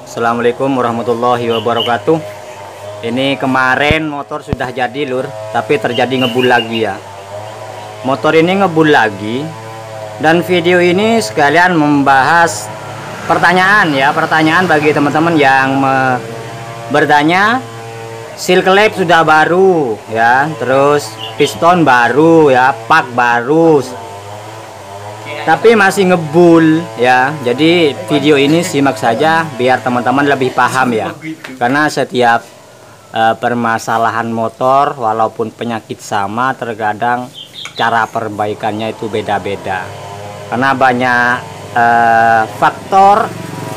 Assalamualaikum warahmatullahi wabarakatuh. Ini kemarin motor sudah jadi lur, tapi terjadi ngebul lagi ya. Motor ini ngebul lagi. Dan video ini sekalian membahas pertanyaan bagi teman-teman yang bertanya. Seal klep sudah baru ya, terus piston baru ya, pak baru, tapi masih ngebul ya. Jadi video ini simak saja biar teman-teman lebih paham ya, karena setiap permasalahan motor walaupun penyakit sama, terkadang cara perbaikannya itu beda-beda karena banyak faktor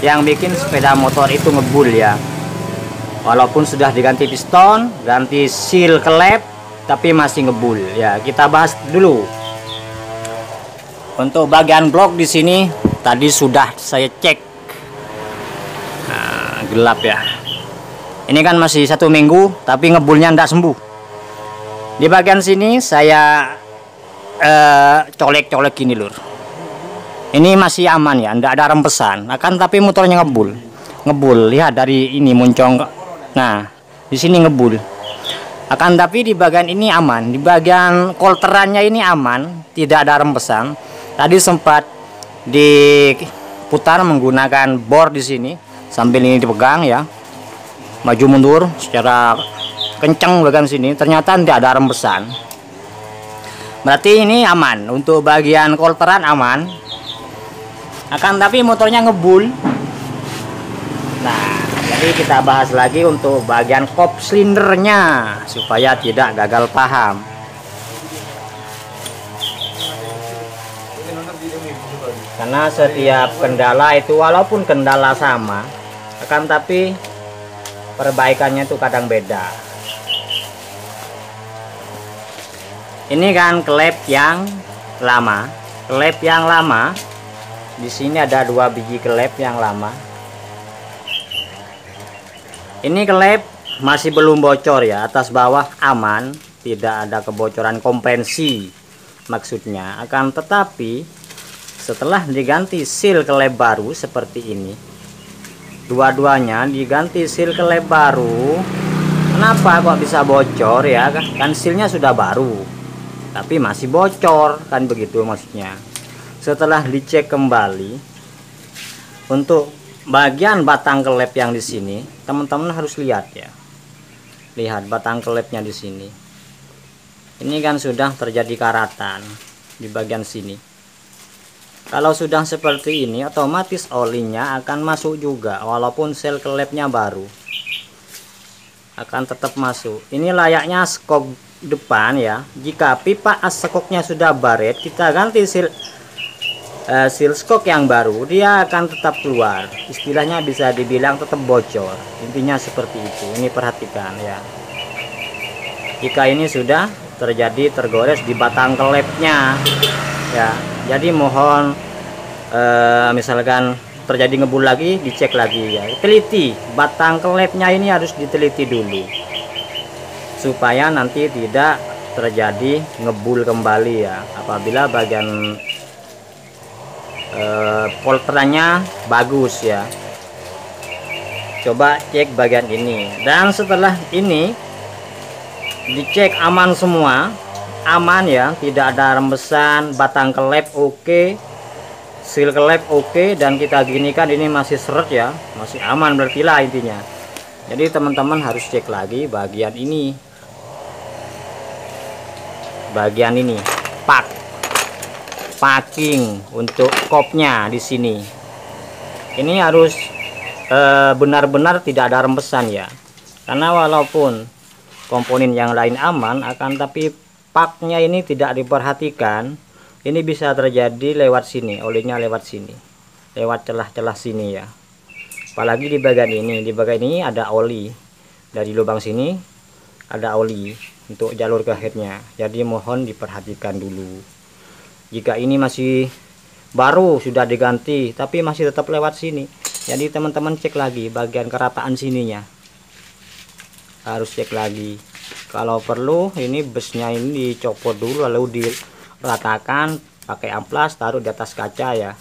yang bikin sepeda motor itu ngebul ya. Walaupun sudah diganti piston, ganti seal klep, tapi masih ngebul ya. Kita bahas dulu. Untuk bagian blok di sini tadi sudah saya cek. Nah, gelap ya. Ini kan masih 1 minggu, tapi ngebulnya ndak sembuh. Di bagian sini saya colek-colek gini lur. Ini masih aman ya, ndak ada rempesan. Akan tapi motornya ngebul. Lihat dari ini muncong. Nah, di sini ngebul. Akan tapi di bagian ini aman, di bagian kolterannya ini aman, tidak ada rempesan. Tadi sempat diputar menggunakan bor di sini sambil ini dipegang ya, maju mundur secara kencang bagian sini. Ternyata tidak ada rempesan. Berarti ini aman. Untuk bagian kolteran aman. Akan tapi motornya ngebul. Nah, jadi kita bahas lagi untuk bagian kop silindernya supaya tidak gagal paham. Karena setiap kendala itu walaupun kendala sama, akan tapi perbaikannya itu kadang beda. Ini kan klep yang lama. Klep yang lama. Di sini ada 2 biji klep yang lama. Ini klep masih belum bocor ya, atas bawah aman, tidak ada kebocoran kompensi maksudnya. Akan tetapi setelah diganti seal klep baru seperti ini, dua-duanya diganti seal klep baru, kenapa kok bisa bocor ya? Kan sealnya sudah baru tapi masih bocor, kan begitu maksudnya. Setelah dicek kembali untuk bagian batang klep yang di sini, teman-teman harus lihat ya. Lihat batang klepnya di sini. Ini kan sudah terjadi karatan di bagian sini. Kalau sudah seperti ini, otomatis olinya akan masuk juga walaupun sel klepnya baru. Akan tetap masuk. Ini layaknya skok depan ya. Jika pipa as skoknya sudah baret, kita ganti seal skok yang baru, dia akan tetap keluar. Istilahnya bisa dibilang tetap bocor. Intinya seperti itu. Ini perhatikan ya. Jika ini sudah terjadi tergores di batang klepnya ya, jadi mohon misalkan terjadi ngebul lagi, dicek lagi ya. Teliti batang klepnya ini, harus diteliti dulu supaya nanti tidak terjadi ngebul kembali ya. Apabila bagian polterannya bagus ya, coba cek bagian ini. Dan setelah ini dicek aman semua, aman ya, tidak ada rembesan, batang klep oke, seal klep oke, dan kita ginikan ini masih seret ya, masih aman berarti lah intinya. Jadi teman-teman harus cek lagi bagian ini, bagian ini packing untuk kopnya di sini. Ini harus benar-benar tidak ada rembesan ya. Karena walaupun komponen yang lain aman, akan tapi paknya ini tidak diperhatikan, ini bisa terjadi lewat sini, olinya lewat sini, lewat celah-celah sini ya. Apalagi di bagian ini, ada oli dari lubang sini, ada oli untuk jalur ke headnya. Jadi mohon diperhatikan dulu. Jika ini masih baru sudah diganti tapi masih tetap lewat sini, jadi teman-teman cek lagi bagian kerataan sininya, harus cek lagi. Kalau perlu ini busnya ini dicopot dulu, lalu diratakan pakai amplas, taruh di atas kaca ya.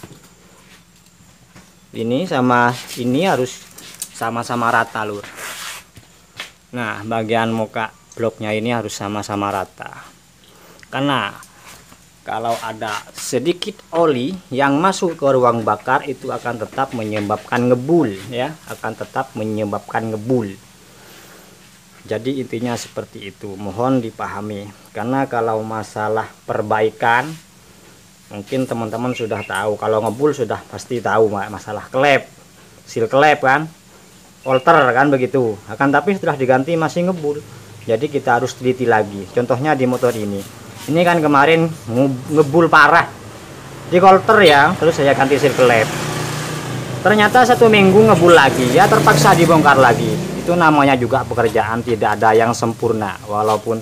Ini sama ini harus sama-sama rata lur. Nah bagian muka bloknya ini harus sama-sama rata, karena kalau ada sedikit oli yang masuk ke ruang bakar itu akan tetap menyebabkan ngebul ya, akan tetap menyebabkan ngebul. Jadi intinya seperti itu, mohon dipahami. Karena kalau masalah perbaikan mungkin teman-teman sudah tahu, kalau ngebul sudah pasti tahu masalah klep, seal klep kan, holter kan begitu. Akan tapi setelah diganti masih ngebul, jadi kita harus teliti lagi. Contohnya di motor ini kan kemarin ngebul parah di holter ya, terus saya ganti seal klep, ternyata 1 minggu ngebul lagi ya, terpaksa dibongkar lagi. Itu namanya juga pekerjaan, tidak ada yang sempurna. Walaupun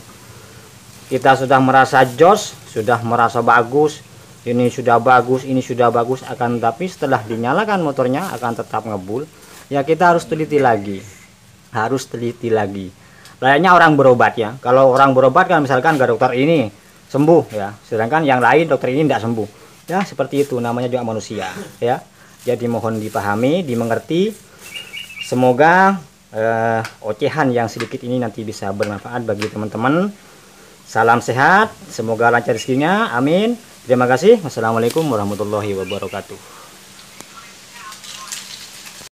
kita sudah merasa jos, sudah merasa bagus, ini sudah bagus, ini sudah bagus, akan tapi setelah dinyalakan motornya akan tetap ngebul ya, kita harus teliti lagi, harus teliti lagi. Layaknya orang berobat ya, kalau orang berobat kan misalkan ke dokter ini sembuh ya, sedangkan yang lain dokter ini tidak sembuh ya, seperti itu namanya juga manusia ya. Jadi mohon dipahami, dimengerti. Semoga ocehan yang sedikit ini nanti bisa bermanfaat bagi teman-teman. Salam sehat, semoga lancar rezekinya, amin. Terima kasih. Wassalamualaikum warahmatullahi wabarakatuh.